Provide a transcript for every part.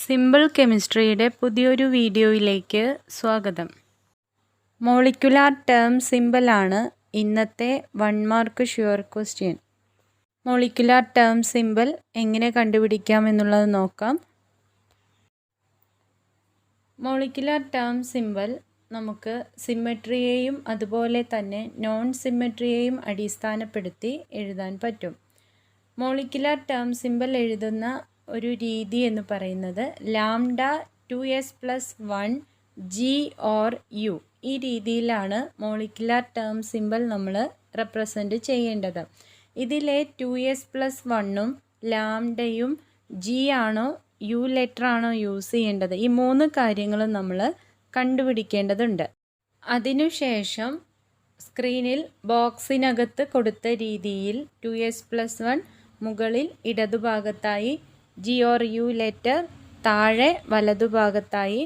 Simple കെമിസ്ട്രിയുടെ പുതിയൊരു വീഡിയോയിലേക്ക് സ്വാഗതം. മോളിക്കുലാർ ടേം സിമ്പിളാണ് ഇന്നത്തെ 1 mark sure question. Molecular term simple എങ്ങനെ കണ്ടുപിടിക്കാം എന്നുള്ളത് നോക്കാം. മോളിക്കുലാർ ടേം സിമ്പിൾ നമുക്ക് സിമ്മെട്രിയെയും അതുപോലെ തന്നെ നോൺ സിമ്മെട്രിയെയും അടിസ്ഥാനപ്പെടുത്തി എഴുതാൻ പറ്റും. മോളിക്കുലാർ ടേം സിമ്പിൾ എഴുതുന്ന ഒരു രീതി എന്ന് പറയുന്നത് lambda 2s+1 G or you, ഈ രീതിയിലാണ് മോളിക്കുലാർ ടേം സിമ്പിൾ നമ്മൾ റെപ്രസെൻ്റ് ചെയ്യേണ്ടത്. ഇതിലെ 2s+1ഉം ലാംഡയും ജി ആണോ യു ലെറ്റർ ആണോ യൂസ് ചെയ്യേണ്ടത്, ഈ 3 കാര്യങ്ങളും നമ്മൾ കണ്ടുപിടിക്കേണ്ടതുണ്ട്. അതിനുശേഷം സ്ക്രീനിൽ ബോക്സിനകത്ത് കൊടുത്ത രീതിയിൽ 2s+1 മുകളിൽ ഇടതുഭാഗത്തായി ജി ഓർ യു ലെറ്റർ താഴെ വലതുഭാഗത്തായി,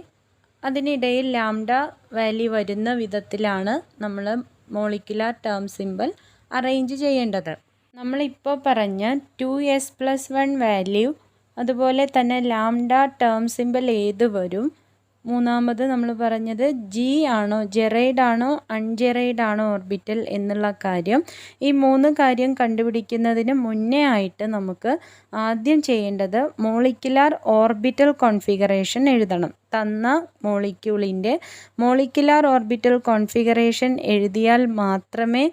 അതിനിടയിൽ ലാംഡ വാല്യൂ വരുന്ന വിധത്തിലാണ് നമ്മൾ മോളിക്കുലാർ ടേം സിമ്പിൾ അറേഞ്ച് ചെയ്യേണ്ടത്. നമ്മളിപ്പോൾ പറഞ്ഞ 2s+1 വാല്യൂ അതുപോലെ തന്നെ ലാംഡ ടേം സിമ്പിൾ ഏത് വരും, മൂന്നാമത് നമ്മൾ പറഞ്ഞത് ജി ആണോ ജെറൈഡ് ആണോ അൺജെറൈഡ് ആണോ ഓർബിറ്റൽ എന്നുള്ള കാര്യം, ഈ 3 കാര്യം കണ്ടുപിടിക്കുന്നതിന് മുന്നേ ആയിട്ട് നമുക്ക് ആദ്യം ചെയ്യേണ്ടത് മോളിക്കുലാർ ഓർബിറ്റൽ കോൺഫിഗറേഷൻ എഴുതണം. തന്ന മോളിക്യൂളിൻ്റെ മോളിക്കുലാർ ഓർബിറ്റൽ കോൺഫിഗറേഷൻ എഴുതിയാൽ മാത്രമേ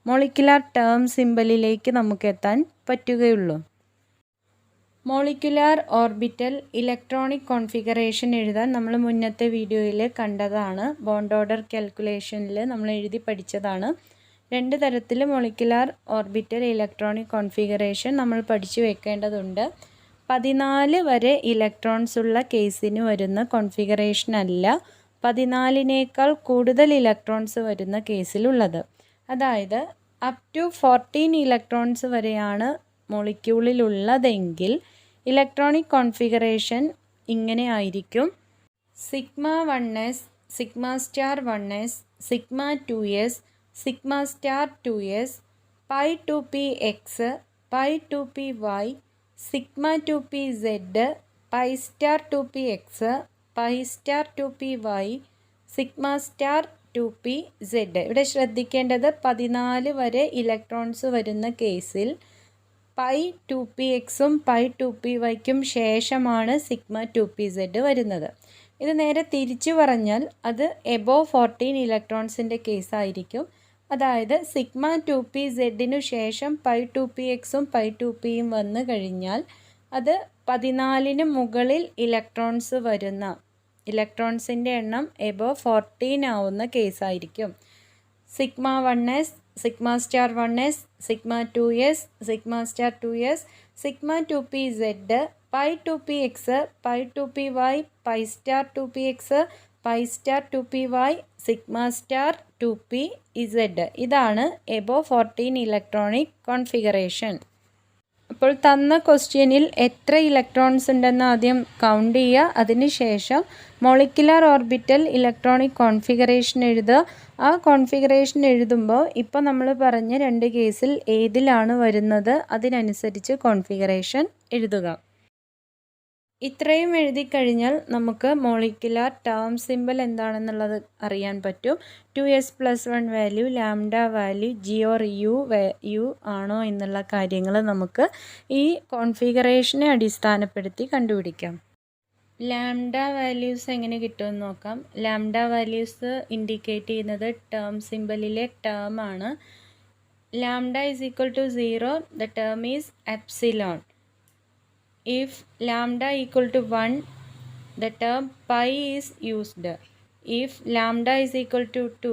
മോളിക്കുലാർ ടേം സിമ്പിളിലേക്ക് നമുക്ക് എത്താൻ പറ്റുകയുള്ളൂ. മോളിക്കുലാർ ഓർബിറ്റൽ ഇലക്ട്രോണിക് കോൺഫിഗറേഷൻ എഴുതാൻ നമ്മൾ മുന്നത്തെ വീഡിയോയിൽ കണ്ടതാണ്. ബോണ്ട് ഓർഡർ കാൽക്കുലേഷനിൽ നമ്മൾ എഴുതി പഠിച്ചതാണ്. 2 തരത്തിൽ മോളിക്കുലാർ ഓർബിറ്റൽ ഇലക്ട്രോണിക് കോൺഫിഗറേഷൻ നമ്മൾ പഠിച്ചു വെക്കേണ്ടതുണ്ട്. 14 വരെ ഇലക്ട്രോൺസ് ഉള്ള കേസിന് വരുന്ന കോൺഫിഗറേഷൻ അല്ല 14നേക്കാൾ കൂടുതൽ ഇലക്ട്രോൺസ് വരുന്ന കേസിലുള്ളത്. അതായത് അപ് ടു 14 ഇലക്ട്രോൺസ് വരെയാണ് മോളിക്യൂളിലുള്ളതെങ്കിൽ ഇലക്ട്രോണിക് കോൺഫിഗറേഷൻ ഇങ്ങനെ ആയിരിക്കും: σ1s, σ*1s, σ2s, σ*2s, π2px, π2py, σ2pz, π*2px, π*2py, σ*2pz. ഇവിടെ ശ്രദ്ധിക്കേണ്ടത് 14 വരെ ഇലക്ട്രോൺസ് വരുന്ന കേസിൽ π2pxും π2pyക്കും ശേഷമാണ് σ2pz വരുന്നത്. ഇത് നേരെ തിരിച്ചു പറഞ്ഞാൽ അത് എബോവ് 14 ഇലക്ട്രോൺസിൻ്റെ കേസായിരിക്കും. അതായത് σ2pzനു ശേഷം π2pxും π2pയും വന്നു കഴിഞ്ഞാൽ അത് 14ന് മുകളിൽ ഇലക്ട്രോൺസ് വരുന്ന ഇലക്ട്രോൺസിൻ്റെ എണ്ണം എബോവ് 14 ആവുന്ന കേസായിരിക്കും. σ1s, σ*1s, σ2s, σ*2s, σ2pz, π2px, π2py, π*2px, π*2py, σ*2pz. ഇതാണ് എബോവ് 14 ഇലക്ട്രോണിക് കോൺഫിഗറേഷൻ. അപ്പോൾ തന്ന ക്വസ്റ്റ്യനിൽ എത്ര ഇലക്ട്രോൺസ് ഉണ്ടെന്ന് ആദ്യം കൗണ്ട് ചെയ്യുക. അതിനുശേഷം മോളിക്കുലാർ ഓർബിറ്റൽ ഇലക്ട്രോണിക് കോൺഫിഗറേഷൻ എഴുതുക. ആ കോൺഫിഗറേഷൻ എഴുതുമ്പോൾ ഇപ്പോൾ നമ്മൾ പറഞ്ഞ 2 കേസിൽ ഏതിലാണ് വരുന്നത് അതിനനുസരിച്ച് കോൺഫിഗറേഷൻ എഴുതുക. ഇത്രയും എഴുതി കഴിഞ്ഞാൽ നമുക്ക് മോളിക്കുലാർ ടേം സിമ്പിൾ എന്താണെന്നുള്ളത് അറിയാൻ പറ്റും. 2s+1 value, lambda value, G or you ആണോ എന്നുള്ള കാര്യങ്ങൾ നമുക്ക് ഈ കോൺഫിഗറേഷനെ അടിസ്ഥാനപ്പെടുത്തി കണ്ടുപിടിക്കാം. ലാംഡ വാല്യൂസ് എങ്ങനെ കിട്ടുമെന്ന് നോക്കാം. ലാംഡ വാല്യൂസ് ഇൻഡിക്കേറ്റ് ചെയ്യുന്നത് ടേം സിമ്പിളിലെ ടേം ആണ്. Lambda =0, the term is epsilon. If lambda =1, the term pi is used. If lambda =2,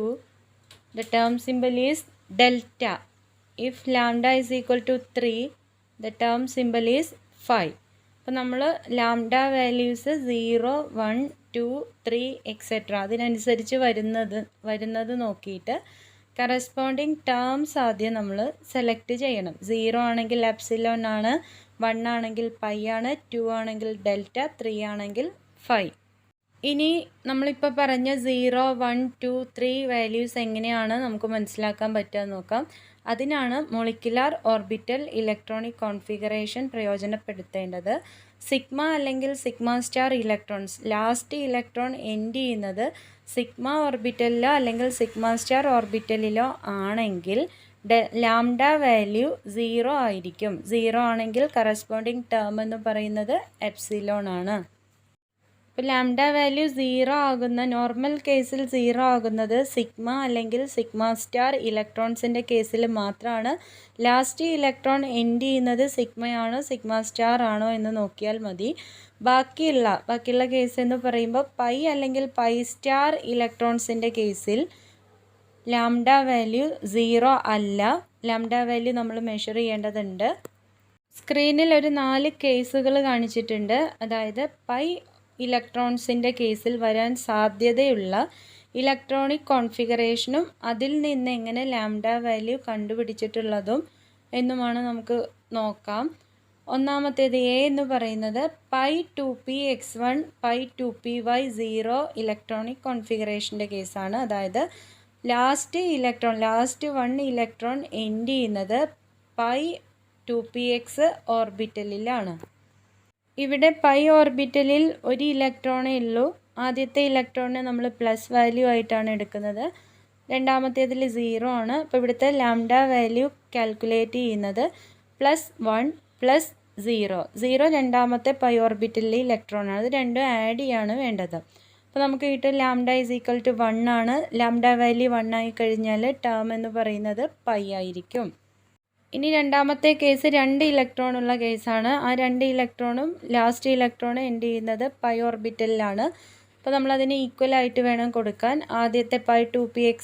the term symbol is delta. If lambda =3, the term symbol is phi. അപ്പോൾ നമ്മൾ lambda values 0, 1, 2, 3 etcetera അതിനനുസരിച്ച് വരുന്നത് നോക്കിയിട്ട് corresponding terms ആദ്യം നമ്മൾ select ചെയ്യണം. 0 ആണെങ്കിൽ epsilon ആണ്, 1 ആണെങ്കിൽ പൈ ആണ്, 2 ആണെങ്കിൽ ഡെൽറ്റ, 3 ആണെങ്കിൽ ഫൈ. ഇനി നമ്മളിപ്പോൾ പറഞ്ഞ 0, 1, 2, 3 വാല്യൂസ് എങ്ങനെയാണ് നമുക്ക് മനസ്സിലാക്കാൻ പറ്റുക നോക്കാം. അതിനാണ് മോളിക്കുലാർ ഓർബിറ്റൽ ഇലക്ട്രോണിക് കോൺഫിഗറേഷൻ പ്രയോജനപ്പെടുത്തേണ്ടത്. സിഗ്മ അല്ലെങ്കിൽ sigma star electrons last electron end ചെയ്യുന്നത് സിഗ്മ ഓർബിറ്റലിലോ അല്ലെങ്കിൽ സിഗ്മ സ്റ്റാർ ഓർബിറ്റലിലോ ആണെങ്കിൽ ലാംഡ വാല്യൂ 0 ആയിരിക്കും. 0 ആണെങ്കിൽ കറസ്പോണ്ടിങ് ടേം എന്ന് പറയുന്നത് എപ്സിലോൺ ആണ്. ഇപ്പോൾ ലാംഡ വാല്യൂ 0 ആകുന്ന നോർമൽ കേസിൽ 0 ആകുന്നത് സിഗ്മ അല്ലെങ്കിൽ സിഗ്മ സ്റ്റാർ ഇലക്ട്രോൺസിൻ്റെ കേസിൽ മാത്രമാണ്. ലാസ്റ്റ് ഇലക്ട്രോൺ എൻഡ് ചെയ്യുന്നത് സിഗ്മയാണോ സിഗ്മ സ്റ്റാർ ആണോ എന്ന് നോക്കിയാൽ മതി. ബാക്കിയുള്ള കേസ് എന്ന് പറയുമ്പോൾ പൈ അല്ലെങ്കിൽ പൈ സ്റ്റാർ ഇലക്ട്രോൺസിൻ്റെ കേസിൽ ലാംഡ വാല്യൂ 0 അല്ല. ലാംഡ വാല്യൂ നമ്മൾ മെഷർ ചെയ്യേണ്ടതുണ്ട്. സ്ക്രീനിൽ ഒരു 4 കേസുകൾ കാണിച്ചിട്ടുണ്ട്. അതായത് പൈ ഇലക്ട്രോൺസിൻ്റെ കേസിൽ വരാൻ സാധ്യതയുള്ള ഇലക്ട്രോണിക് കോൺഫിഗറേഷനും അതിൽ നിന്ന് എങ്ങനെ ലാംഡ വാല്യൂ കണ്ടുപിടിച്ചിട്ടുള്ളതും എന്നുമാണ് നമുക്ക് നോക്കാം. ഒന്നാമത്തേത് എ എന്ന് പറയുന്നത് pi 2px1 pi 2py0 electronic കോൺഫിഗറേഷൻ്റെ കേസാണ്. അതായത് ലാസ്റ്റ് 1 ഇലക്ട്രോൺ എൻഡ് ചെയ്യുന്നത് പൈ 2px ഓർബിറ്റലിലാണ്. ഇവിടെ പൈ ഓർബിറ്റലിൽ ഒരു ഇലക്ട്രോണേ ഉള്ളൂ. ആദ്യത്തെ ഇലക്ട്രോണിനെ നമ്മൾ പ്ലസ് വാല്യൂ ആയിട്ടാണ് എടുക്കുന്നത്. രണ്ടാമത്തേതിൽ 0 ആണ്. അപ്പോൾ ഇവിടുത്തെ ലാംഡ വാല്യൂ കാൽക്കുലേറ്റ് ചെയ്യുന്നത് +1 + 0 രണ്ടാമത്തെ പൈ ഓർബിറ്റലിലെ ഇലക്ട്രോണാണ്. അത് രണ്ടും ആഡ് ചെയ്യാണ് വേണ്ടത്. അപ്പോൾ നമുക്ക് കിട്ടും ലാംഡ = 1 ആണ്. ലാംഡ വാല്യൂ 1 ആയി കഴിഞ്ഞാൽ ടേം എന്ന് പറയുന്നത് പൈ ആയിരിക്കും. ഇനി രണ്ടാമത്തെ കേസ് 2 ഇലക്ട്രോൺ ഉള്ള കേസാണ്. ആ 2 ഇലക്ട്രോണും ലാസ്റ്റ് ഇലക്ട്രോൺ എൻഡ് ചെയ്യുന്നത് പൈ ഓർബിറ്റലിലാണ്. അപ്പോൾ നമ്മളതിന് ഈക്വൽ ആയിട്ട് വേണം കൊടുക്കാൻ. ആദ്യത്തെ പൈ 2px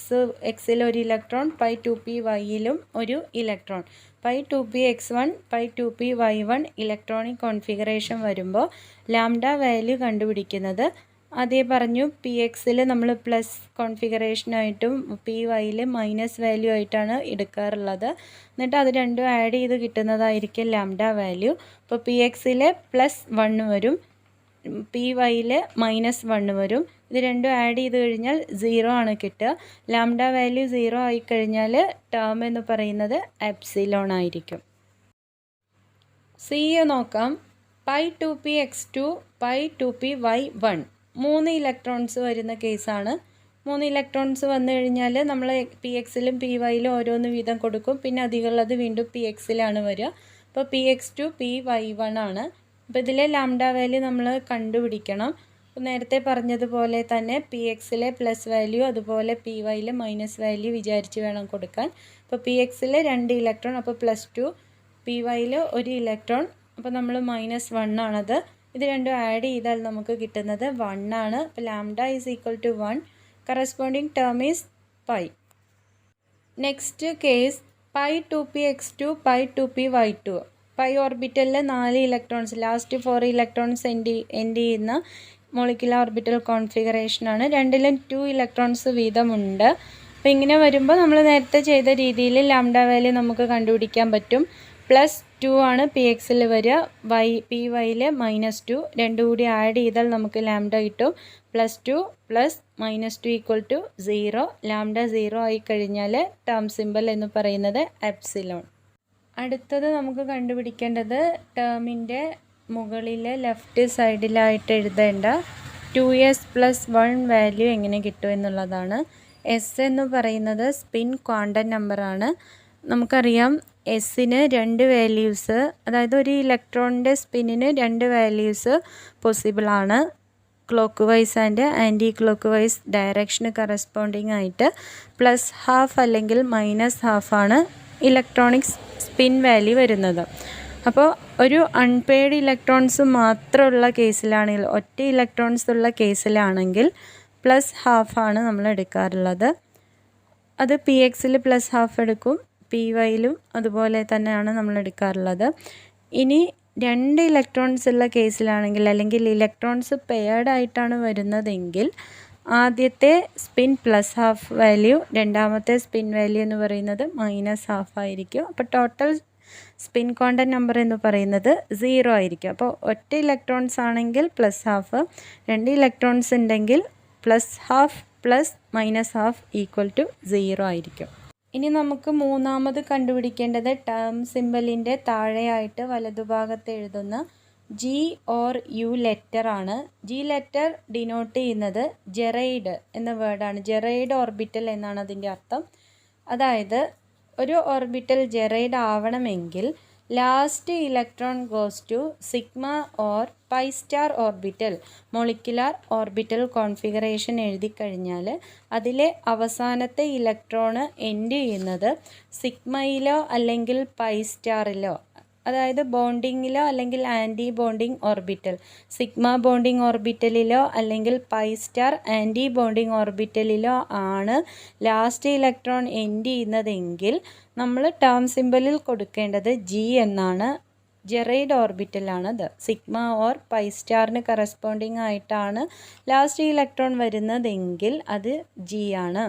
ഒരു ഇലക്ട്രോൺ, പൈ 2pyയിലും ഒരു electron. Pi 2px1 pi 2py1 electronic configuration വരുമ്പോൾ ലാംഡ വാല്യൂ കണ്ടുപിടിക്കുന്നത് ആദ്യം പറഞ്ഞു പി എക്സിൽ നമ്മൾ പ്ലസ് കോൺഫിഗറേഷനായിട്ടും പി വൈയിൽ മൈനസ് വാല്യൂ ആയിട്ടാണ് എടുക്കാറുള്ളത്. എന്നിട്ട് അത് രണ്ടും ആഡ് ചെയ്ത് കിട്ടുന്നതായിരിക്കും ലാംഡ വാല്യൂ. അപ്പോൾ പി എക്സിൽ +1 വരും, പി വൈയിൽ -1 വരും. ഇത് രണ്ടും ആഡ് ചെയ്ത് കഴിഞ്ഞാൽ 0 ആണ് കിട്ടുക. ലാംഡ വാല്യൂ 0 ആയിക്കഴിഞ്ഞാൽ ടേം എന്ന് പറയുന്നത് എപ്സിലോൺ ആയിരിക്കും. സി നോക്കാം. Pi 2px2 pi 2py1 3 electrons വരുന്ന കേസാണ്. 3 ഇലക്ട്രോൺസ് വന്നു കഴിഞ്ഞാൽ നമ്മൾ പി എക്സിലും പി വൈയിലും ഓരോന്ന് വീതം കൊടുക്കും. പിന്നെ അധികമുള്ളത് വീണ്ടും പി എക്സിലാണ് വരിക. അപ്പോൾ px2 py1 ആണ്. അപ്പോൾ ഇതിലെ ലാംഡ വാല്യൂ നമ്മൾ കണ്ടുപിടിക്കണം. നേരത്തെ പറഞ്ഞതുപോലെ തന്നെ പി എക്സിലെ പ്ലസ് വാല്യൂ അതുപോലെ പി വൈയിലെ മൈനസ് വാല്യൂ വിചാരിച്ച് വേണം കൊടുക്കാൻ. അപ്പോൾ പി എക്സിൽ 2 ഇലക്ട്രോൺ, അപ്പോൾ +2, പി വൈയിൽ 1 ഇലക്ട്രോൺ, അപ്പോൾ നമ്മൾ -1 ആണത്. ഇത് രണ്ടും ആഡ് ചെയ്താൽ നമുക്ക് കിട്ടുന്നത് 1 ആണ്. അപ്പോൾ lambda = 1. Corresponding term is pi. Next case pi 2px2 pi 2py2. Pi ഓർബിറ്റലിൽ 4 ഇലക്ട്രോൺസ്, ലാസ്റ്റ് 4 ഇലക്ട്രോൺസ് എൻഡ് ചെയ്യുന്ന മോളിക്കുലർ ഓർബിറ്റൽ കോൺഫിഗറേഷനാണ്. രണ്ടിലും 2 ഇലക്ട്രോൺസ് വീതമുണ്ട്. അപ്പോൾ ഇങ്ങനെ വരുമ്പോൾ നമ്മൾ നേരത്തെ ചെയ്ത രീതിയിൽ ലാംഡ വാല്യൂ നമുക്ക് കണ്ടുപിടിക്കാൻ പറ്റും. +2 ആണ് പി എക്സിൽ വരിക, പി വൈയിൽ -2. രണ്ടും കൂടി ആഡ് ചെയ്താൽ നമുക്ക് ലാംഡ കിട്ടും. +2 + -2 = 0. ലാംഡ 0 ആയി കഴിഞ്ഞാൽ ടേം സിമ്പൽ എന്ന് പറയുന്നത് എപ്സിലോൺ. അടുത്തത് നമുക്ക് കണ്ടുപിടിക്കേണ്ടത് ടേമിൻ്റെ മുകളിലെ ലെഫ്റ്റ് സൈഡിലായിട്ട് എഴുതേണ്ട 2s + 1 വാല്യൂ എങ്ങനെ കിട്ടും എന്നുള്ളതാണ്. എസ് എന്ന് പറയുന്നത് സ്പിൻ ക്വാണ്ടം നമ്പറാണ്. നമുക്കറിയാം എസ്സിന് 2 വാല്യൂസ്, അതായത് ഒരു ഇലക്ട്രോണിൻ്റെ സ്പിന്നിന് 2 വാല്യൂസ് പോസിബിളാണ്. Clockwise and anticlockwise ഡയറക്ഷന് കറസ്പോണ്ടിങ് ആയിട്ട് +½ അല്ലെങ്കിൽ -½ ആണ് ഇലക്ട്രോണിക് സ്പിൻ വാല്യൂ വരുന്നത്. അപ്പോൾ ഒരു അൺപെയ്ഡ് ഇലക്ട്രോൺസ് മാത്രമുള്ള കേസിലാണെങ്കിൽ, ഒറ്റ ഇലക്ട്രോൺസ് ഉള്ള കേസിലാണെങ്കിൽ +½ ആണ് നമ്മൾ എടുക്കാറുള്ളത്. അത് പി എക്സിൽ +½ എടുക്കും, പി വൈയിലും അതുപോലെ തന്നെയാണ് നമ്മൾ എടുക്കാറുള്ളത്. ഇനി 2 ഇലക്ട്രോൺസ് ഉള്ള കേസിലാണെങ്കിൽ, അല്ലെങ്കിൽ ഇലക്ട്രോൺസ് പെയർഡ് ആയിട്ടാണ് വരുന്നതെങ്കിൽ ആദ്യത്തെ സ്പിൻ +½ വാല്യൂ, രണ്ടാമത്തെ സ്പിൻ വാല്യൂ എന്ന് പറയുന്നത് -½ ആയിരിക്കും. അപ്പോൾ ടോട്ടൽ സ്പിൻ ക്വാണ്ടം നമ്പർ എന്ന് പറയുന്നത് 0 ആയിരിക്കും. അപ്പോൾ ഒറ്റ ഇലക്ട്രോൺസ് ആണെങ്കിൽ +½ 2 ഇലക്ട്രോൺസ് ഉണ്ടെങ്കിൽ +½ + -½ = 0 ആയിരിക്കും. ഇനി നമുക്ക് മൂന്നാമത് കണ്ടുപിടിക്കേണ്ടത് ടേം സിമ്പലിൻ്റെ താഴെയായിട്ട് വലതുഭാഗത്ത് എഴുതുന്ന ജി ഓർ യു ലെറ്റർ ആണ്. ജി ലെറ്റർ ഡിനോട്ട് ചെയ്യുന്നത് ജെറൈഡ് എന്ന വേർഡാണ്. ജെറൈഡ് ഓർബിറ്റൽ എന്നാണ് അതിൻ്റെ അർത്ഥം. അതായത് ഒരു ഓർബിറ്റൽ ജെറൈഡ് ആവണമെങ്കിൽ last electron goes to sigma or pi star orbital. Molecular orbital configuration എഴുതി കഴിഞ്ഞാൽ അതിലെ അവസാനത്തെ ഇലക്ട്രോണ് എൻഡ് ചെയ്യുന്നത് സിഗ്മയിലോ അല്ലെങ്കിൽ പൈ സ്റ്റാറിലോ, അതായത് ബോണ്ടിങ്ങിലോ അല്ലെങ്കിൽ antibonding orbital, sigma bonding ഓർബിറ്റലിലോ അല്ലെങ്കിൽ പൈ സ്റ്റാർ ആൻറ്റി ബോണ്ടിങ് ഓർബിറ്റലിലോ ആണ് ലാസ്റ്റ് ഇലക്ട്രോൺ എൻഡ് ചെയ്യുന്നതെങ്കിൽ നമ്മൾ ടേം സിമ്പലിൽ കൊടുക്കേണ്ടത് ജി എന്നാണ്. ജെറൈഡ് ഓർബിറ്റലാണത്. സിഗ്മ ഓർ പൈ സ്റ്റാറിന് കറസ്പോണ്ടിങ് ആയിട്ടാണ് ലാസ്റ്റ് ഇലക്ട്രോൺ വരുന്നതെങ്കിൽ അത് ജി ആണ്.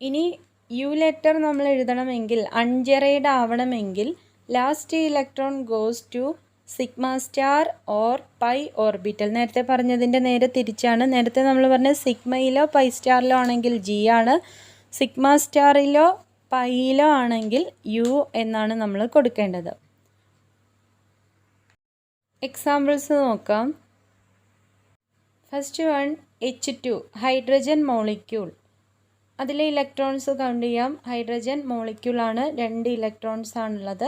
ഇനി യു ലെറ്റർ നമ്മൾ എഴുതണമെങ്കിൽ അൺജെറൈഡ് ആവണമെങ്കിൽ last electron goes to sigma star or pi orbital. നേരത്തെ പറഞ്ഞതിൻ്റെ നേരെ തിരിച്ചാണ്. നേരത്തെ നമ്മൾ പറഞ്ഞത് സിഗ്മയിലോ പൈ സ്റ്റാറിലോ ആണെങ്കിൽ ജി ആണ്, സിഗ്മ സ്റ്റാറിലോ പൈയിലോ ആണെങ്കിൽ യു എന്നാണ് നമ്മൾ കൊടുക്കേണ്ടത്. എക്സാമ്പിൾസ് നോക്കാം. First one H2 hydrogen molecule. അതിലെ ഇലക്ട്രോൺസ് കൗണ്ട് ചെയ്യാം. ഹൈഡ്രജൻ മോളിക്യൂളാണ്, 2 ഇലക്ട്രോൺസ് ആണുള്ളത്.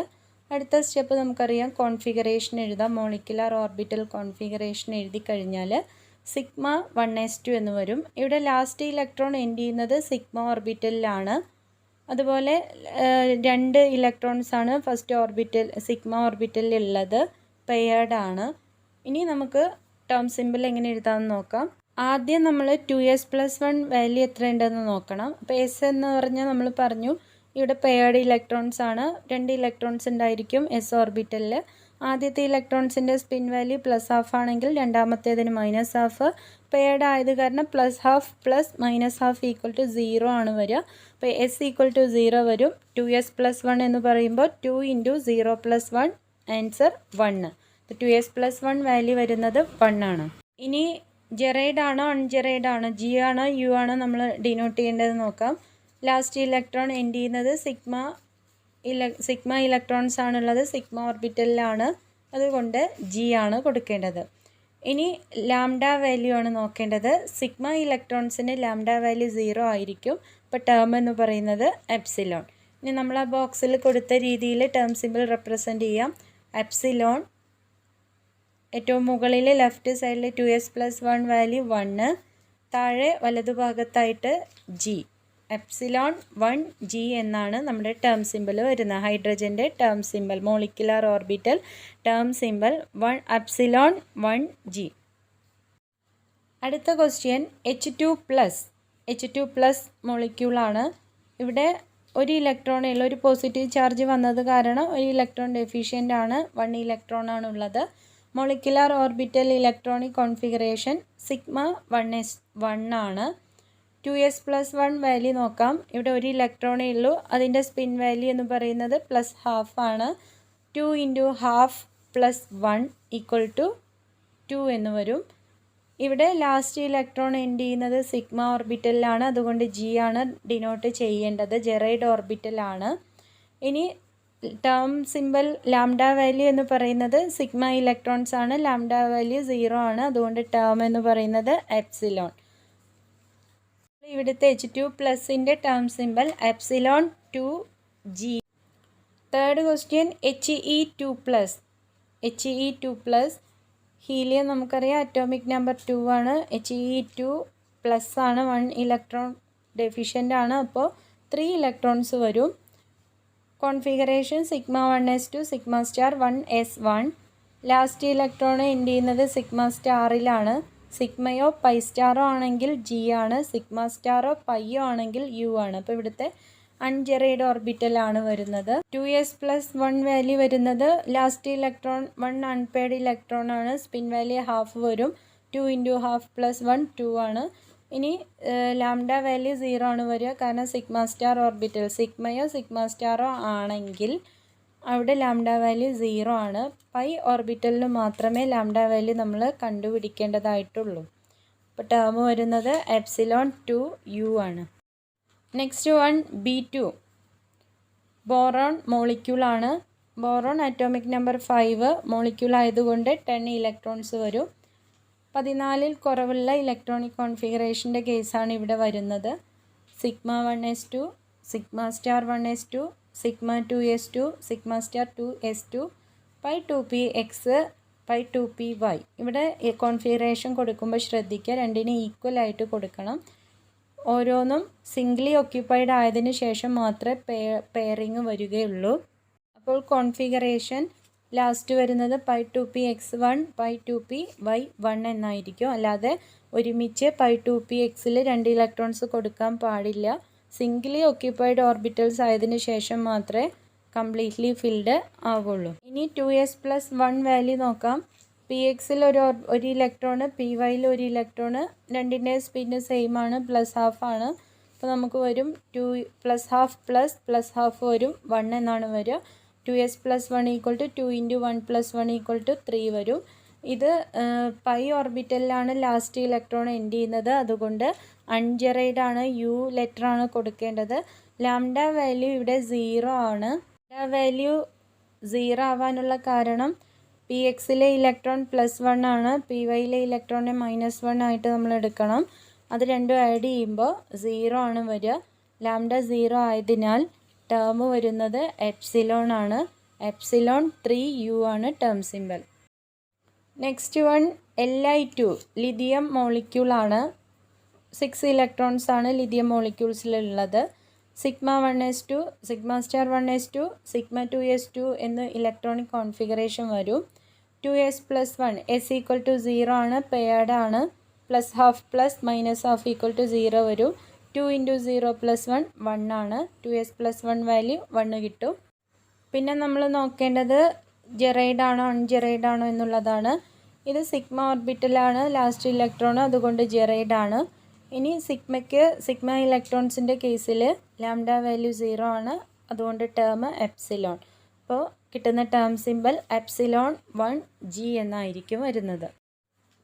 അടുത്ത സ്റ്റെപ്പ് നമുക്കറിയാം, കോൺഫിഗറേഷൻ എഴുതാം. മോളിക്കുലാർ ഓർബിറ്റൽ കോൺഫിഗറേഷൻ എഴുതി കഴിഞ്ഞാൽ സിഗ്മ 1s2 എന്ന് വരും. ഇവിടെ ലാസ്റ്റ് ഇലക്ട്രോൺ എൻഡ് ചെയ്യുന്നത് സിഗ്മ ഓർബിറ്റലിലാണ്. അതുപോലെ 2 ഇലക്ട്രോൺസ് ആണ് ഫസ്റ്റ് ഓർബിറ്റൽ സിഗ്മ ഓർബിറ്റലിൽ ഉള്ളത്, പെയർഡ് ആണ്. ഇനി നമുക്ക് ടേം സിമ്പിൾ എങ്ങനെ എഴുതാമെന്ന് നോക്കാം. ആദ്യം നമ്മൾ 2s+1 വാല്യൂ എത്ര ഉണ്ടെന്ന് നോക്കണം. അപ്പോൾ എസ് എന്ന് പറഞ്ഞാൽ നമ്മൾ പറഞ്ഞു ഇവിടെ പെയർഡ് ഇലക്ട്രോൺസ് ആണ്, 2 ഇലക്ട്രോൺസ് ഉണ്ടായിരിക്കും എസ് ഓർബിറ്റലിൽ. ആദ്യത്തെ ഇലക്ട്രോൺസിൻ്റെ സ്പിൻ വാല്യൂ +½ ആണെങ്കിൽ രണ്ടാമത്തേതിന് -½ പെയർഡ് ആയത് കാരണം +½ + -½ = 0 ആണ് വരിക. അപ്പോൾ എസ് = 0 വരും. 2s+1 എന്ന് പറയുമ്പോൾ 2 × 0 + 1 ആൻസർ 1. അപ്പോൾ 2s+1 വാല്യൂ വരുന്നത് 1 ആണ്. ഇനി ജെറൈഡ് ആണോ അൺജെറൈഡ് ആണോ, ജി ആണോ യു ആണോ നമ്മൾ ഡിനോട്ട് ചെയ്യേണ്ടത് നോക്കാം. ലാസ്റ്റ് ഇലക്ട്രോൺ എൻഡ് ചെയ്യുന്നത് സിഗ്മ ഇലക്ട്രോൺസ് ആണുള്ളത്, സിഗ്മ ഓർബിറ്റലിലാണ്, അതുകൊണ്ട് ജി ആണ് കൊടുക്കേണ്ടത്. ഇനി ലാംഡ വാല്യൂ ആണ് നോക്കേണ്ടത്. സിഗ്മ ഇലക്ട്രോൺസിന് ലാംഡ വാല്യൂ 0 ആയിരിക്കും. അപ്പോൾ ടേം എന്ന് പറയുന്നത് എപ്സിലോൺ. ഇനി നമ്മൾ ആ ബോക്സിൽ കൊടുത്ത രീതിയിൽ ടേം സിമ്പിൾ റെപ്രസെൻറ്റ് ചെയ്യാം. എപ്സിലോൺ ഏറ്റവും മുകളിൽ ലെഫ്റ്റ് സൈഡിൽ 2s+1 വാല്യൂ 1, താഴെ വലതുഭാഗത്തായിട്ട് ജി, എപ്സിലോൺ 1 ജി എന്നാണ് നമ്മുടെ ടേം സിമ്പിൾ വരുന്നത്. ഹൈഡ്രജൻ്റെ term symbol, molecular orbital term symbol epsilon 1 g. അടുത്ത ക്വസ്റ്റ്യൻ H2+ മോളിക്യൂളാണ്. ഇവിടെ ഒരു ഇലക്ട്രോണേ ഉള്ളൂ, ഒരു പോസിറ്റീവ് ചാർജ് വന്നത് കാരണം ഒരു ഇലക്ട്രോൺ ഡെഫിഷ്യൻ്റ് ആണ്, 1 ഇലക്ട്രോൺ ആണുള്ളത്. Molecular orbital electronic configuration sigma 1s1 ആണ്. 2s+1 വാല്യൂ നോക്കാം. ഇവിടെ ഒരു ഇലക്ട്രോണേ ഉള്ളൂ, അതിൻ്റെ സ്പിൻ വാല്യൂ എന്ന് പറയുന്നത് +½ ആണ്. 2 × ½ + 1 = 2 എന്ന് വരും. ഇവിടെ ലാസ്റ്റ് ഇലക്ട്രോൺ എൻഡ് ചെയ്യുന്നത് സിഗ്മ ഓർബിറ്റലിലാണ്, അതുകൊണ്ട് ജി ആണ് ഡിനോട്ട് ചെയ്യേണ്ടത്. ജെറൈഡ് ഓർബിറ്റലാണ്. ഇനി ടേം സിമ്പിൾ ലാംഡ വാല്യൂ എന്ന് പറയുന്നത് സിഗ്മ ഇലക്ട്രോൺസ് ആണ്, ലാംഡ വാല്യൂ 0 ആണ്, അതുകൊണ്ട് ടേം എന്ന് പറയുന്നത് എപ്സിലോൺ. ഇവിടുത്തെ H2+ൻ്റെ term symbol epsilon 2 g. Third question He2+. Helium നമുക്കറിയാം അറ്റോമിക് നമ്പർ 2 ആണ്. He2+ ആണ്, 1 ഇലക്ട്രോൺ ഡെഫിഷ്യൻ്റ് ആണ്, അപ്പോൾ 3 ഇലക്ട്രോൺസ് വരും. Configuration sigma 1s2 sigma star 1s1. Last electron end ചെയ്യുന്നത് സിഗ്മ സ്റ്റാറിലാണ്. സിഗ്മയോ പൈ സ്റ്റാറോ ആണെങ്കിൽ ജി ആണ്, സിഗ്മ സ്റ്റാറോ പൈയോ ആണെങ്കിൽ യു ആണ്. അപ്പോൾ ഇവിടുത്തെ അൺജെറൈഡ് ഓർബിറ്റലാണ് വരുന്നത്. 2s+1 വാല്യൂ വരുന്നത് ലാസ്റ്റ് ഇലക്ട്രോൺ 1 അൺപെയർഡ് ഇലക്ട്രോൺ ആണ്, സ്പിൻ വാല്യൂ ½ വരും. 2 × ½ + 1 2 ആണ്. ഇനി ലാംഡ വാല്യൂ 0 ആണ് വരിക, കാരണം സിഗ്മ സ്റ്റാർ ഓർബിറ്റൽ സിഗ്മയോ സിഗ്മ സ്റ്റാറോ ആണെങ്കിൽ അവിടെ ലാംഡ വാല്യൂ 0 ആണ്. പൈ ഓർബിറ്റലിന് മാത്രമേ ലാംഡ വാല്യൂ നമ്മൾ കണ്ടുപിടിക്കേണ്ടതായിട്ടുള്ളൂ. അപ്പോൾ ടേം വരുന്നത് എപ്സിലോൺ 2 യു ആണ്. നെക്സ്റ്റ് വൺ B2 ബോറോൺ മോളിക്യൂളാണ്. ബോറോൺ അറ്റോമിക് നമ്പർ 5 മോളിക്യൂൾ ആയതുകൊണ്ട് 10 ഇലക്ട്രോൺസ് വരും. 14 കുറവുള്ള ഇലക്ട്രോണിക് കോൺഫിഗറേഷൻ്റെ കേസാണ് ഇവിടെ വരുന്നത്. Sigma 1s2, sigma star 1s2, sigma 2s2, sigma star 2s2, pi 2px, pi 2py. ഇവിടെ കോൺഫിഗറേഷൻ കൊടുക്കുമ്പോൾ ശ്രദ്ധിക്കുക, രണ്ടിനും ഈക്വൽ ആയിട്ട് കൊടുക്കണം. ഓരോന്നും സിംഗിളി ഒക്യുപ്പൈഡ് ആയതിനു ശേഷം മാത്രമേ പെയറിങ് വരികയുള്ളൂ. അപ്പോൾ കോൺഫിഗറേഷൻ ലാസ്റ്റ് വരുന്നത് പൈ 2px1, പൈ 2py1 എന്നായിരിക്കും. അല്ലാതെ ഒരുമിച്ച് പൈ 2pxൽ 2 ഇലക്ട്രോൺസ് കൊടുക്കാൻ പാടില്ല. സിംഗിളി ഒക്യുപ്പൈഡ് ഓർബിറ്റൽസ് ആയതിനു ശേഷം മാത്രമേ കംപ്ലീറ്റ്ലി ഫിൽഡ് ആവുള്ളൂ. ഇനി 2s+1 വാല്യൂ നോക്കാം. pxൽ ഒരു ഇലക്ട്രോണ്, pyൽ ഒരു ഇലക്ട്രോണ്, രണ്ടിൻ്റെ സ്പിന്ന് സെയിം ആണ്, +½ ആണ്. അപ്പോൾ നമുക്ക് വരും 2 +½ ++½ വരും 1 എന്നാണ് വരിക. 2s+1 = 2 × 1 + 1 = 3 വരും. ഇത് പൈ ഓർബിറ്റലിലാണ് ലാസ്റ്റ് ഇലക്ട്രോൺ എൻഡ് ചെയ്യുന്നത്. അതുകൊണ്ട് അൺജെറൈഡ് ആണ്, യു ലെറ്റർ ആണ് കൊടുക്കേണ്ടത്. ലാംഡ വാല്യൂ ഇവിടെ 0 ആണ്. ലാംഡ വാല്യൂ 0 ആവാനുള്ള കാരണം pxലെ ഇലക്ട്രോൺ +1 ആണ്, pyയിലെ ഇലക്ട്രോണിനെ -1 ആയിട്ട് നമ്മൾ എടുക്കണം. അത് രണ്ടും ആഡ് ചെയ്യുമ്പോൾ 0 ആണ് വരിക. ലാംഡ 0 ആയതിനാൽ ടേം വരുന്നത് എപ്സിലോൺ ആണ്. എപ്സിലോൺ 3u ആണ് term symbol. Next one Li2 lithium molecule ആണ്. 6 ഇലക്ട്രോൺസ് ആണ് ലിഥിയം മോളിക്യൂൾസിലുള്ളത്. Sigma 1s2, sigma star 1s2, sigma 2s2 എന്ന് ഇലക്ട്രോണിക് കോൺഫിഗറേഷൻ വരും. 2s+1 s = 0 ആണ്, പെയർഡ് ആണ്. +½ -½ 0 വരും. 2 × 0 + 1 1 ആണ്. 2s+1 വാല്യൂ 1 കിട്ടും. പിന്നെ നമ്മൾ നോക്കേണ്ടത് ജെറൈഡ് ആണോ അൺജെറൈഡ് ആണോ എന്നുള്ളതാണ്. ഇത് സിഗ്മ ഓർബിറ്റലാണ് ലാസ്റ്റ് ഇലക്ട്രോൺ, അതുകൊണ്ട് ജെറൈഡ് ആണ്. ഇനി സിഗ്മ ഇലക്ട്രോൺസിൻ്റെ കേസിൽ ലാംഡ വാല്യൂ 0 ആണ്, അതുകൊണ്ട് ടേം എപ്സിലോൺ. അപ്പോൾ കിട്ടുന്ന ടേം സിമ്പൽ എപ്സിലോൺ 1g എന്നായിരിക്കും വരുന്നത്.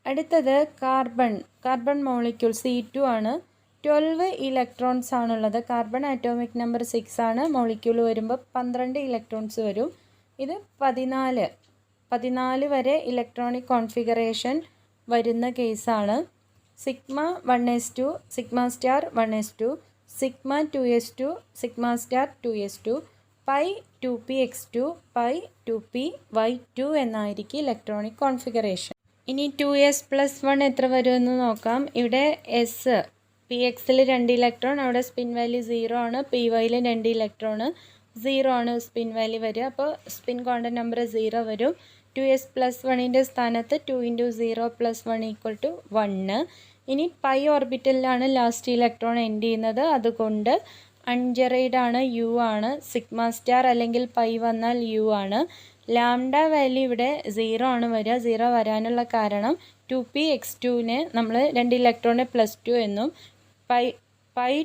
അടുത്തത് കാർബൺ മോളിക്യൂൾ C2 ആണ്. 12 ഇലക്ട്രോൺസ് ആണുള്ളത്. കാർബൺ ആറ്റോമിക് നമ്പർ 6 ആണ്. മോളിക്യൂൾ വരുമ്പോൾ 12 ഇലക്ട്രോൺസ് വരും. ഇത് 14 വരെ ഇലക്ട്രോണിക് കോൺഫിഗറേഷൻ വരുന്ന കേസാണ്. Sigma 1s2, sigma star 1s2, sigma 2s2, sigma star 2s2, pi 2px2, pi 2py2 എന്നായിരിക്കും ഇലക്ട്രോണിക് കോൺഫിഗറേഷൻ. ഇനി 2s+1 എത്ര വരുമെന്ന് നോക്കാം. ഇവിടെ എസ് pxൽ 2 ഇലക്ട്രോൺ, അവിടെ സ്പിൻ വാല്യൂ 0 ആണ്. pyയിൽ 2 ഇലക്ട്രോൺ, 0 ആണ് സ്പിൻ വാല്യൂ വരിക. അപ്പോൾ സ്പിൻ ക്വാണ്ടം നമ്പർ 0 വരും. 2s+1ൻ്റെ സ്ഥാനത്ത് 2 × 0 + 1 = 1. ഇനി പൈ ഓർബിറ്റലിലാണ് ലാസ്റ്റ് ഇലക്ട്രോൺ എൻഡ് ചെയ്യുന്നത്, അതുകൊണ്ട് അൺജെറൈഡ് ആണ്, യു ആണ്. സിഗ്മ സ്റ്റാർ അല്ലെങ്കിൽ പൈ വന്നാൽ യു ആണ്. ലാംഡ വാല്യൂ ഇവിടെ 0 ആണ് വരിക. 0 വരാനുള്ള കാരണം 2px2നെ നമ്മൾ 2 ഇലക്ട്രോണിനെ +2 എന്നും പൈ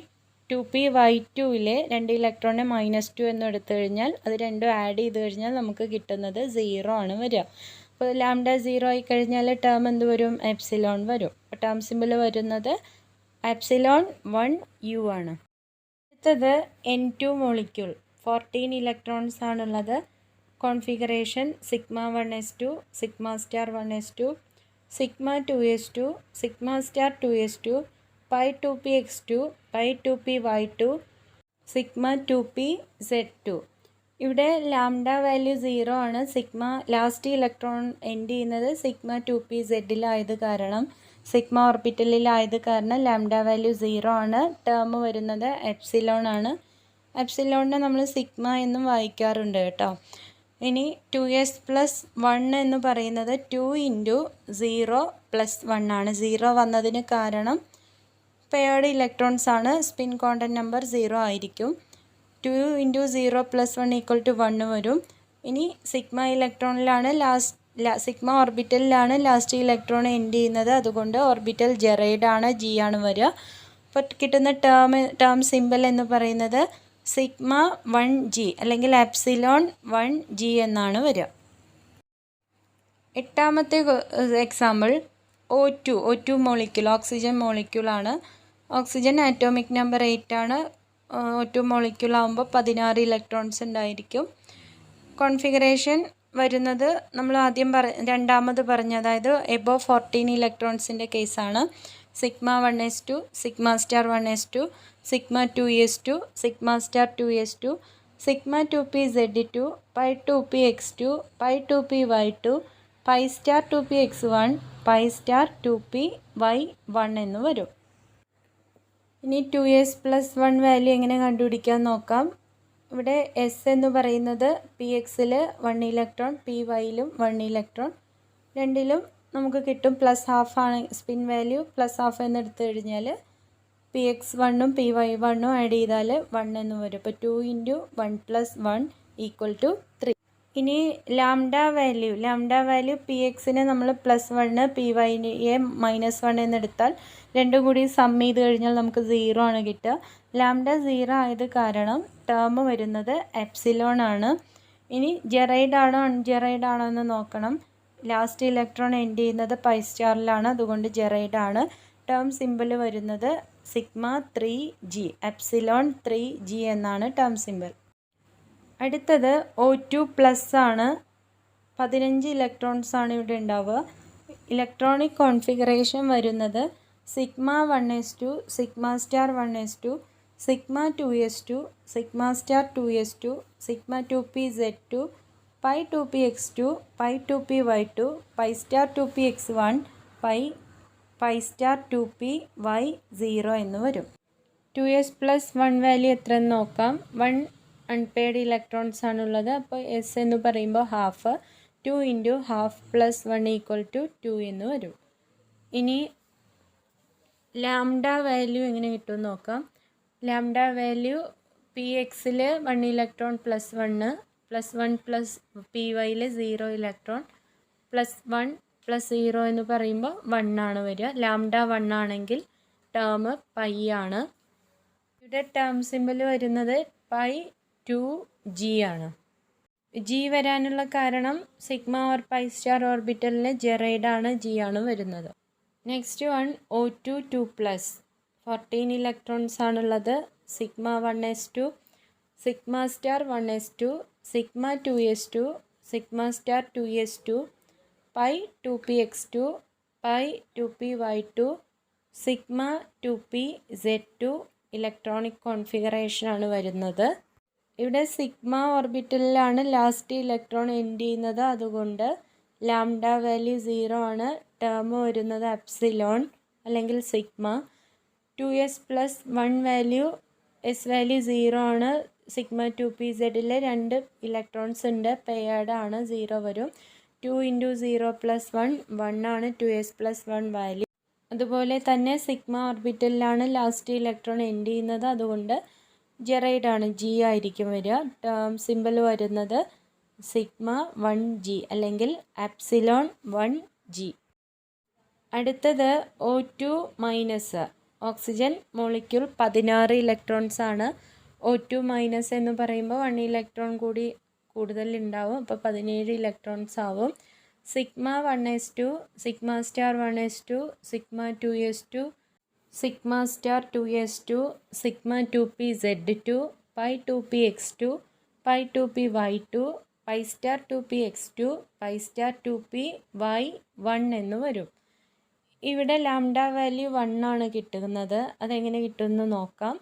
2py2ലെ 2 ഇലക്ട്രോണിനെ -2 എന്നും എടുത്തു കഴിഞ്ഞാൽ അത് രണ്ടും ആഡ് ചെയ്ത് കഴിഞ്ഞാൽ നമുക്ക് കിട്ടുന്നത് 0 ആണ് വരിക. അപ്പോൾ ലാംഡ 0 ആയി കഴിഞ്ഞാൽ ടേം എന്ത് വരും? എപ്സിലോൺ വരും. അപ്പോൾ ടേം സിമ്പിൾ വരുന്നത് എപ്സിലോൺ 1u ആണ്. അടുത്തത് N2 മോളിക്യൂൾ. 14 ഇലക്ട്രോൺസ് ആണുള്ളത്. Configuration sigma 1s2, sigma star 1s2, sigma 2s2, sigma star 2s2, pi 2px2, pi 2py2, sigma 2pz2. ഇവിടെ ലാംഡ വാല്യൂ 0 ആണ്. സിഗ്മ ലാസ്റ്റ് ഇലക്ട്രോൺ എൻഡ് ചെയ്യുന്നത് sigma 2pzലായത് കാരണം, sigma ഓർബിറ്റലിലായത് കാരണം lambda value 0 ആണ്. Term വരുന്നത് epsilon ആണ്. എപ്സിലോണിനെ നമ്മൾ സിഗ്മ എന്നും വായിക്കാറുണ്ട് കേട്ടോ. ഇനി 2s+1 എന്ന് പറയുന്നത് 2 × 0 + 1 ആണ്. 0 വന്നതിന് കാരണം പെയർഡ് ഇലക്ട്രോൺസ് ആണ്, സ്പിൻ ക്വാണ്ടം നമ്പർ 0 ആയിരിക്കും. 2 × 0 + 1 = 1 വരും. ഇനി സിഗ്മ ഇലക്ട്രോണിലാണ് സിഗ്മ ഓർബിറ്റലിലാണ് ലാസ്റ്റ് ഇലക്ട്രോൺ എൻഡ് ചെയ്യുന്നത്, അതുകൊണ്ട് ഓർബിറ്റൽ ജെറൈഡ് ആണ്, ജി ആണ് വരിക. അപ്പോൾ കിട്ടുന്ന ടേം സിമ്പൽ എന്ന് പറയുന്നത് സിഗ്മ 1g അല്ലെങ്കിൽ എപ്സിലോൺ 1g എന്നാണ് വരിക. എട്ടാമത്തെ എക്സാമ്പിൾ O2 മോളിക്യൂൾ, ഓക്സിജൻ മോളിക്യൂളാണ്. ഓക്സിജൻ ആറ്റോമിക് നമ്പർ 8 ആണ്. O2 മോളിക്യൂൾ ആകുമ്പോൾ 16 ഇലക്ട്രോൺസ് ഉണ്ടായിരിക്കും. കോൺഫിഗറേഷൻ വരുന്നത് നമ്മൾ ആദ്യം രണ്ടാമത് പറഞ്ഞ, അതായത് എബോവ് 14 ഇലക്ട്രോൺസിൻ്റെ കേസാണ്. Sigma 1s2, sigma star 1s2, sigma 2s2, sigma star 2s2, sigma 2p z2, pi 2p x2, pi 2p y2, pi star 2p x1, pi star 2p y1 എന്ന് വരും. ഇനി 2s+1 വാല്യൂ എങ്ങനെ കണ്ടുപിടിക്കാൻ നോക്കാം. ഇവിടെ എസ് എന്ന് പറയുന്നത് പി എക്സിൽ 1 ഇലക്ട്രോൺ, പി വൈയിലും 1 ഇലക്ട്രോൺ, രണ്ടിലും നമുക്ക് കിട്ടും +½ ആണ് സ്പിൻ വാല്യൂ. +½ എന്ന് എടുത്തു കഴിഞ്ഞാൽ പി എക്സ് 1ഉം പി വൈ 1ഉം ആഡ് ചെയ്താൽ 1 എന്ന് വരും. അപ്പോൾ 2 × 1 + 1 = 3. ഇനി ലാംഡ വാല്യൂ പി എക്സിന് നമ്മൾ +1, പി വൈയെ -1 എന്നെടുത്താൽ രണ്ടും കൂടി സം ചെയ്ത് കഴിഞ്ഞാൽ നമുക്ക് 0 ആണ് കിട്ടുക. ലാംഡ 0 ആയത് കാരണം ടേം വരുന്നത് എപ്സിലോൺ ആണ്. ഇനി ജെറൈഡ് ആണോ അൺജെറൈഡ് ആണോ എന്ന് നോക്കണം. ലാസ്റ്റ് ഇലക്ട്രോൺ എൻഡ് ചെയ്യുന്നത് പൈ സ്റ്റാറിലാണ്, അതുകൊണ്ട് ജെറൈഡ് ആണ്. ടേം സിമ്പിൾ വരുന്നത് സിഗ്മ 3g, എപ്സിലോൺ 3g എന്നാണ് ടേം സിമ്പിൾ. അടുത്തത് O2+ ആണ്. 15 ഇലക്ട്രോൺസ് ആണ് ഇവിടെ ഉണ്ടാവുക. ഇലക്ട്രോണിക് കോൺഫിഗറേഷൻ വരുന്നത് sigma 1s2, sigma star 1s2, sigma 2s2, sigma star 2s2, sigma 2p z2, pi 2p x2, pi 2p y2, pi star 2p x1, pi star 2p y0 എന്ന് വരും. 2s+1 value എത്ര എന്ന് നോക്കാം. 1 unpaired electrons ആണുള്ളത്. അപ്പോൾ S എന്ന് പറയുമ്പോൾ half, 2 × ½ + 1 = 2 എന്ന് വരും. ഇനി ലാംഡ വാല്യൂ എങ്ങനെ കിട്ടുമെന്ന് നോക്കാം. ലാംഡ വാല്യൂ പി എക്സിൽ 1 ഇലക്ട്രോൺ +1, +1 പി വൈയിൽ 0 ഇലക്ട്രോൺ, +1 + 0 എന്ന് പറയുമ്പോൾ 1 ആണ് വരിക. ലാംഡ 1 ആണെങ്കിൽ ടേം പൈ ആണ്. ഇവിടെ ടേം സിമ്പിൾ വരുന്നത് പൈ 2g ആണ്. ജി വരാനുള്ള കാരണം സിഗ്മ ഓർ പൈ സ്റ്റാർ ഓർബിറ്റലിന് ജെറൈഡ് ആണ്, ജി ആണ് വരുന്നത്. നെക്സ്റ്റ് വൺ O2+ 14 ഇലക്ട്രോൺസ് ആണുള്ളത്. Sigma 1s2, sigma star 1s2, sigma 2s2, sigma star 2s2, pi 2p x2, pi 2p y2, sigma 2p z2 electronic configuration ആണ് വരുന്നത്. ഇവിടെ sigma ഓർബിറ്റലിലാണ് last electron end ചെയ്യുന്നത്, അതുകൊണ്ട് ലാംഡ വാല്യൂ 0 ആണ്. Term വരുന്നത് epsilon അല്ലെങ്കിൽ sigma. 2s+1 value S value 0 ആണ്. സിഗ്മ 2p z-ൽ 2 ഇലക്ട്രോൺസ് ഉണ്ട്, പെയർഡ് ആണ്, 0 വരും. 2 × 0 + 1 1 ആണ് 2s+1 വാല്യൂ. അതുപോലെ തന്നെ സിഗ്മ ഓർബിറ്റലിലാണ് ലാസ്റ്റ് ഇലക്ട്രോൺ എൻഡ് ചെയ്യുന്നത്, അതുകൊണ്ട് ജെറൈഡ് ആണ്, ജി ആയിരിക്കും വരിക. ടേം സിമ്പിൾ വരുന്നത് സിഗ്മ 1g അല്ലെങ്കിൽ എപ്സിലോൺ 1g. അടുത്തത് O2-, ഓക്സിജൻ മോളിക്യൂൾ 16 ഇലക്ട്രോൺസ് ആണ്. O2- എന്ന് പറയുമ്പോൾ 1 ഇലക്ട്രോൺ കൂടി കൂടുതൽ ഉണ്ടാവും, അപ്പോൾ 17 ഇലക്ട്രോൺസ് ആവും. Sigma 1s2, sigma star 1s2, sigma 2s2, sigma star 2s2, sigma 2p z2, pi 2p x2, pi 2p y2, pi star 2p x2, pi star 2p y1 എന്ന് വരും. ഇവിടെ ലാംഡ വാല്യൂ 1 ആണ് കിട്ടുന്നത്. അതെങ്ങനെ കിട്ടുമെന്ന് നോക്കാം.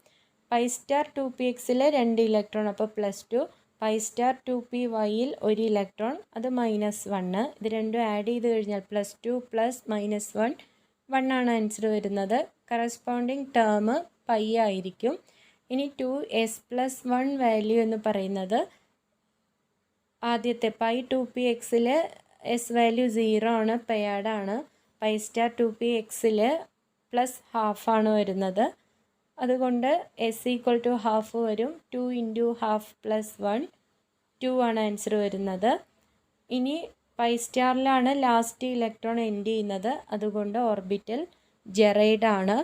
പൈ സ്റ്റാർ 2p xൽ 2 ഇലക്ട്രോൺ, അപ്പോൾ +2. Pi star 2p yയിൽ 1 electron, അത് -1. ഇത് രണ്ടും ആഡ് ചെയ്ത് കഴിഞ്ഞാൽ +2 + -1 1 ആണ് ആൻസർ വരുന്നത്. കറസ്പോണ്ടിങ് ടേം പൈ ആയിരിക്കും. ഇനി 2s+1 വാല്യൂ എന്ന് പറയുന്നത് ആദ്യത്തെ പൈ 2p xൽ എസ് വാല്യൂ 0 ആണ്, പെയർഡ് ആണ്. പൈ സ്റ്റാർ 2p xൽ +½ ആണ് വരുന്നത്, അതുകൊണ്ട് s = ½ വരും. 2 × ½ + 1 2 ആണ് ആൻസർ വരുന്നത്. ഇനി പൈ സ്റ്റാറിലാണ് ലാസ്റ്റ് ഇലക്ട്രോൺ എൻഡ് ചെയ്യുന്നത്, അതുകൊണ്ട് ഓർബിറ്റൽ ജെറൈഡ് ആണ്.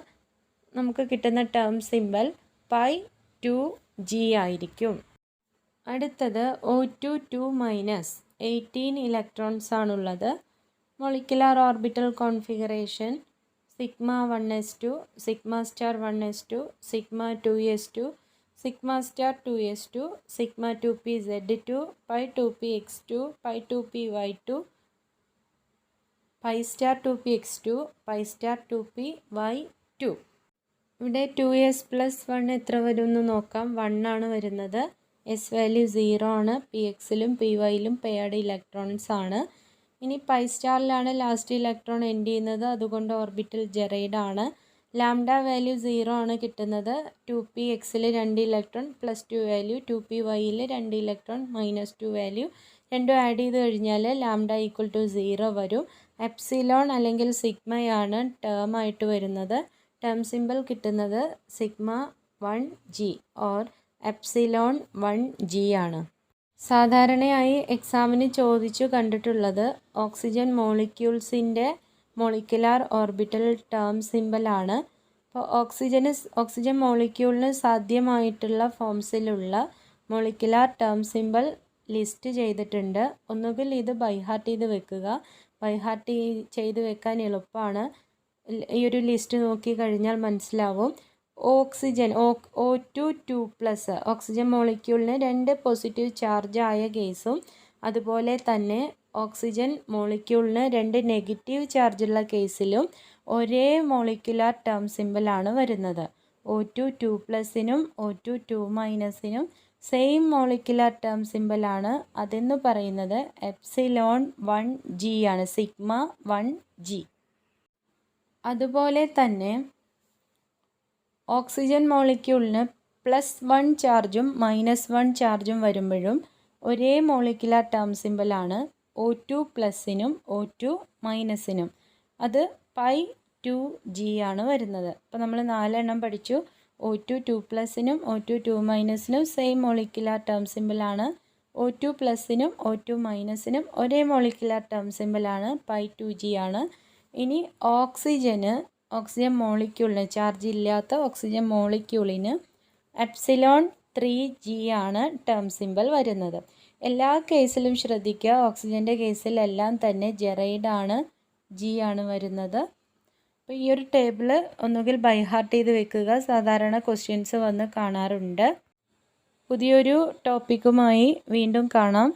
നമുക്ക് കിട്ടുന്ന ടേം സിമ്പൽ പൈ 2g ആയിരിക്കും. അടുത്തത് O2-, 18 ഇലക്ട്രോൺസ് ആണുള്ളത്. Molecular orbital configuration sigma 1s2, sigma star 1s2, sigma 2s2, sigma star 2s2 sigma 2p z2 pi 2p x2 pi 2p y2 pi star 2p x2 pi star 2p y2. ഇവിടെ 2s plus 1 എത്ര വരും എന്ന് നോക്കാം. 1 ആണ് വരുന്നത്. S value 0 ആണ്. P എക്സിലും P വൈയിലും paired electrons ആണ്. ഇനി പൈ സ്റ്റാറിലാണ് ലാസ്റ്റ് ഇലക്ട്രോൺ എൻഡ് ചെയ്യുന്നത്, അതുകൊണ്ട് ഓർബിറ്റൽ ജെറൈഡ് ആണ്. ലാംഡ വാല്യൂ 0 ആണ് കിട്ടുന്നത്. 2p എക്സിൽ 2 electron plus 2 value, 2p വൈയിൽ 2 electron minus 2 value. രണ്ടും ആഡ് ചെയ്ത് കഴിഞ്ഞാൽ ലാംഡ ഈക്വൽ ടു 0 വരും. എപ്സിലോൺ അല്ലെങ്കിൽ സിഗ്മയാണ് ടേം ആയിട്ട് വരുന്നത്. ടേം സിമ്പിൾ കിട്ടുന്നത് sigma 1g or epsilon 1g ആണ്. സാധാരണയായി എക്സാമിന് ചോദിച്ചു കണ്ടിട്ടുള്ളത് ഓക്സിജൻ മോളിക്യൂൾസിൻ്റെ മോളിക്കുലാർ ഓർബിറ്റൽ ടേം സിമ്പിളാണ്. അപ്പോൾ ഓക്സിജൻ മോളിക്യൂളിന് സാധ്യമായിട്ടുള്ള ഫോംസിലുള്ള മോളിക്കുലാർ ടേം സിമ്പിൾ ലിസ്റ്റ് ചെയ്തിട്ടുണ്ട്. ഒന്നുകിൽ ഇത് ബൈഹാർട്ട് ചെയ്ത് വെക്കുക. ബൈഹാർട്ട് ചെയ്ത് വെക്കാൻ എളുപ്പമാണ്. ഈ ഒരു ലിസ്റ്റ് നോക്കി കഴിഞ്ഞാൽ മനസ്സിലാവും. ഓക്സിജൻ O2 2+ ഓക്സിജൻ മോളിക്യൂളിന് 2 പോസിറ്റീവ് ചാർജ് ആയ കേസും, അതുപോലെ തന്നെ ഓക്സിജൻ മോളിക്യൂളിന് 2 നെഗറ്റീവ് ചാർജുള്ള കേസിലും ഒരേ മോളിക്കുലാർ ടേം സിമ്പിളാണ് വരുന്നത്. O2 2+നും O2 2- സെയിം മോളിക്കുലാർ ടേം സിമ്പിളാണ്. അതെന്ന് പറയുന്നത് എപ്സിലോൺ 1g ആണ്, സിഗ്മ 1g. അതുപോലെ തന്നെ ഓക്സിജൻ മോളിക്യൂളിന് +1 ചാർജും -1 ചാർജും വരുമ്പോഴും ഒരേ മോളിക്കുലാർ ടേം സിമ്പിളാണ്. O2+നും O2-നും അത് പൈ 2g ആണ് വരുന്നത്. അപ്പോൾ നമ്മൾ 4 എണ്ണം പഠിച്ചു. O2 2+നും O2 2-നും സെയിം മോളിക്കുലാർ ടേം സിമ്പിളാണ്. O2+നും O2-നും ഒരേ മോളിക്കുലാർ ടേം സിമ്പിളാണ്, പൈ 2g ആണ്. ഇനി ഓക്സിജൻ മോളിക്യൂളിന്, ചാർജ് ഇല്ലാത്ത ഓക്സിജൻ മോളിക്യൂളിന് എപ്സിലോൺ 3g ആണ് ടേം സിമ്പിൾ വരുന്നത്. എല്ലാ കേസിലും ശ്രദ്ധിക്കുക, ഓക്സിജൻ്റെ കേസിലെല്ലാം തന്നെ ജെറൈഡ് ആണ്, g ആണ് വരുന്നത്. അപ്പോൾ ഈ ഒരു ടേബിൾ ഒന്നുകിൽ ബൈഹാർട്ട് ചെയ്ത് വെക്കുക. സാധാരണ ക്വസ്റ്റ്യൻസ് വന്ന് കാണാറുണ്ട്. പുതിയൊരു ടോപ്പിക്കുമായി വീണ്ടും കാണാം.